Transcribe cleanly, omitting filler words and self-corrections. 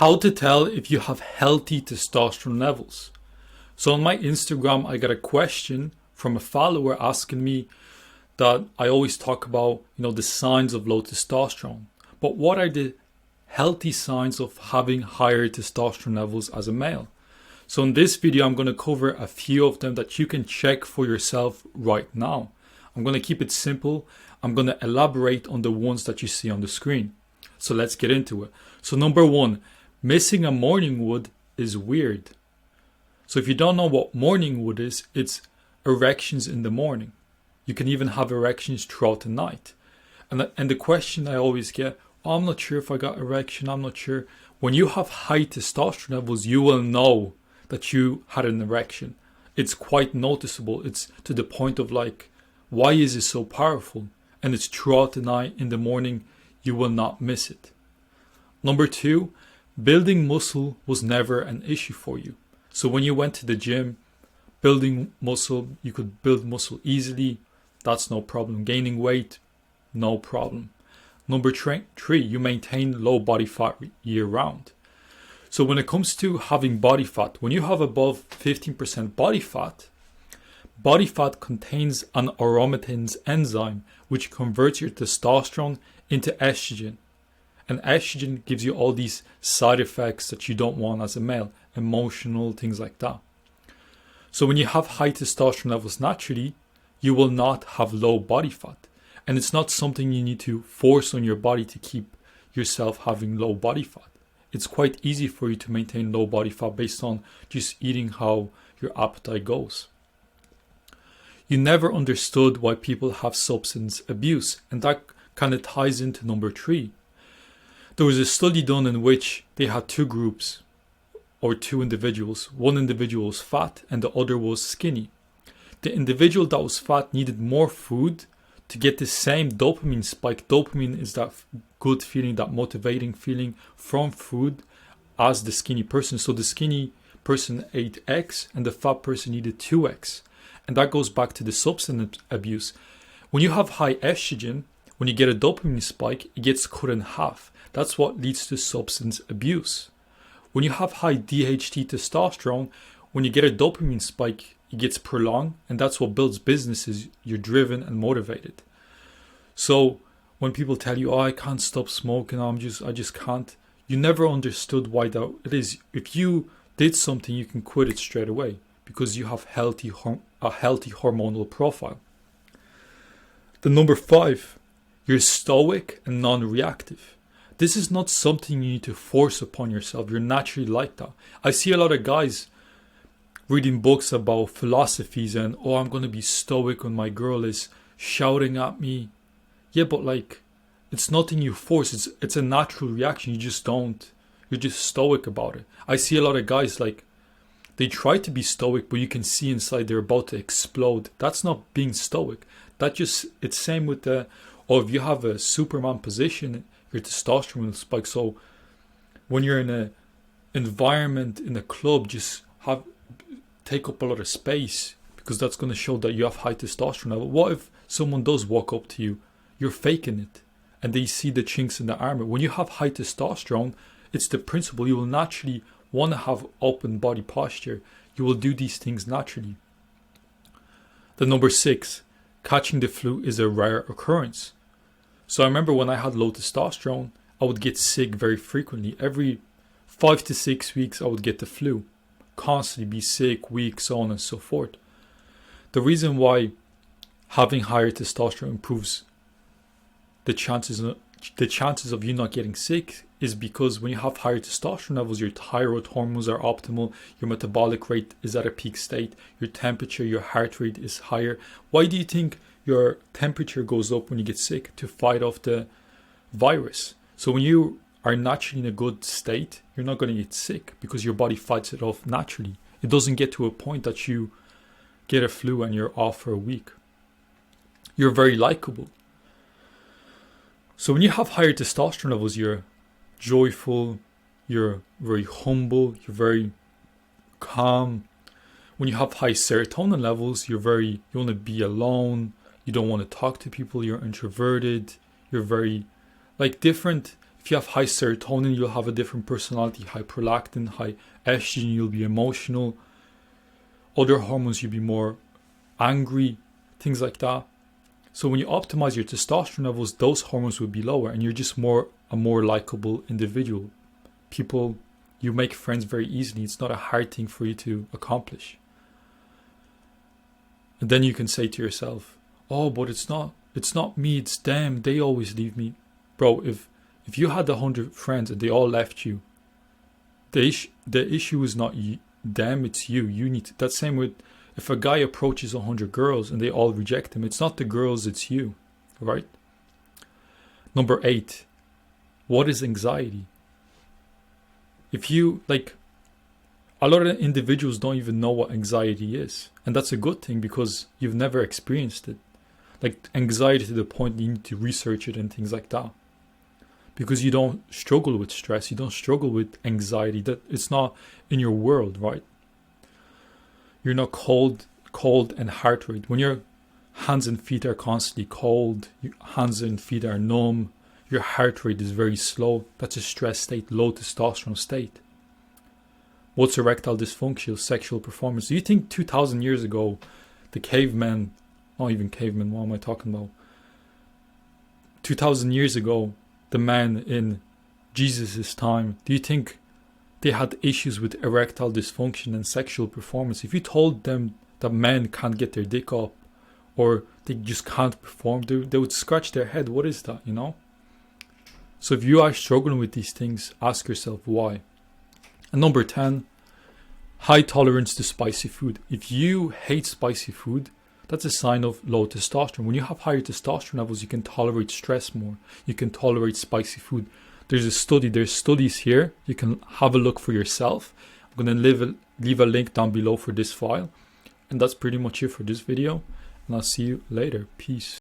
How to tell if you have healthy testosterone levels. So on my Instagram, I got a question from a follower asking me that I always talk about, the signs of low testosterone. But what are the healthy signs of having higher testosterone levels as a male? So in this video, I'm going to cover a few of them that you can check for yourself right now. I'm going to keep it simple. I'm going to elaborate on the ones that you see on the screen. So let's get into it. So number one, missing a morning wood is weird. So if you don't know what morning wood is, it's erections in the morning. You can even have erections throughout the night. And the question I always get, I'm not sure if I got erection, I'm not sure. When you have high testosterone levels, you will know that you had an erection. It's quite noticeable. It's to the point of like, why is it so powerful? And it's throughout the night, in the morning, you will not miss it. Number two, building muscle was never an issue for you. So when you went to the gym, building muscle, you could build muscle easily. That's no problem. Gaining weight, no problem. Number three, you maintain low body fat year round. So when it comes to having body fat, when you have above 15% body fat contains an aromatase enzyme which converts your testosterone into estrogen. And estrogen gives you all these side effects that you don't want as a male, emotional, things like that. So when you have high testosterone levels naturally, you will not have low body fat. And it's not something you need to force on your body to keep yourself having low body fat. It's quite easy for you to maintain low body fat based on just eating how your appetite goes. You never understood why people have substance abuse, and that kind of ties into number three. There was a study done in which they had two groups or two individuals. One individual was fat and the other was skinny. The individual that was fat needed more food to get the same dopamine spike. Dopamine is that good feeling, that motivating feeling from food as the skinny person. So the skinny person ate X and the fat person needed 2X. And that goes back to the substance abuse. When you have high estrogen, when you get a dopamine spike, it gets cut in half. That's what leads to substance abuse. When you have high DHT testosterone, when you get a dopamine spike, it gets prolonged, and that's what builds businesses. You're driven and motivated. So when people tell you, I can't stop smoking, I just can't, you never understood why that it is. If you did something, you can quit it straight away because you have a healthy hormonal profile. The number five, you're stoic and non-reactive. This is not something you need to force upon yourself. You're naturally like that. I see a lot of guys reading books about philosophies and, I'm going to be stoic when my girl is shouting at me. Yeah, but it's nothing you force. It's a natural reaction. You're just stoic about it. I see a lot of guys they try to be stoic, but you can see inside they're about to explode. That's not being stoic. It's same with if you have a Superman position, your testosterone will spike. So when you're in an environment in a club, just take up a lot of space because that's going to show that you have high testosterone level. What if someone does walk up to you, you're faking it, and they see the chinks in the armor? When you have high testosterone, it's the principle. You will naturally want to have open body posture. You will do these things naturally. The number six, catching the flu is a rare occurrence. So I remember when I had low testosterone, I would get sick very frequently. Every 5 to 6 weeks, I would get the flu. Constantly be sick, weak, so on and so forth. The reason why having higher testosterone improves the chances of you not getting sick is because when you have higher testosterone levels, your thyroid hormones are optimal, your metabolic rate is at a peak state, your temperature, your heart rate is higher. Why do you think your temperature goes up when you get sick? To fight off the virus. So when you are naturally in a good state, you're not going to get sick because your body fights it off naturally. It doesn't get to a point that you get a flu and you're off for a week. You're very likable. So when you have higher testosterone levels, you're joyful, you're very humble, you're very calm. When you have high serotonin levels, you want to be alone, you don't want to talk to people, you're introverted, you're very different If you have high serotonin, you'll have a different personality. High prolactin, high estrogen, you'll be emotional. Other hormones, you'll be more angry, things like that. So when you optimize your testosterone levels, those hormones will be lower, and you're just a more likable individual. People, you make friends very easily. It's not a hard thing for you to accomplish. And then you can say to yourself, oh, but it's not me, it's them. They always leave me. Bro, if you had 100 friends and they all left you, the issue is not them, it's you. You need to, that's same with if a guy approaches 100 girls and they all reject him, it's not the girls, it's you, right? Number 8, what is anxiety? If you, like, a lot of individuals don't even know what anxiety is. And that's a good thing because you've never experienced it. Like anxiety to the point you need to research it and things like that. Because you don't struggle with stress, you don't struggle with anxiety. That it's not in your world, right? You're not cold and heart rate. When your hands and feet are constantly cold, your hands and feet are numb, your heart rate is very slow. That's a stress state, low testosterone state. What's erectile dysfunction, sexual performance? Do you think 2,000 years ago, the cavemen, not even cavemen, what am I talking about? 2,000 years ago, the man in Jesus' time, do you think they had issues with erectile dysfunction and sexual performance? If you told them that men can't get their dick up or they just can't perform, they would scratch their head. What is that, you know? So if you are struggling with these things, ask yourself why. And number 10, high tolerance to spicy food. If you hate spicy food, that's a sign of low testosterone. When you have higher testosterone levels, you can tolerate stress more. You can tolerate spicy food. There's studies here. You can have a look for yourself. I'm going to leave a link down below for this file. And that's pretty much it for this video. And I'll see you later. Peace.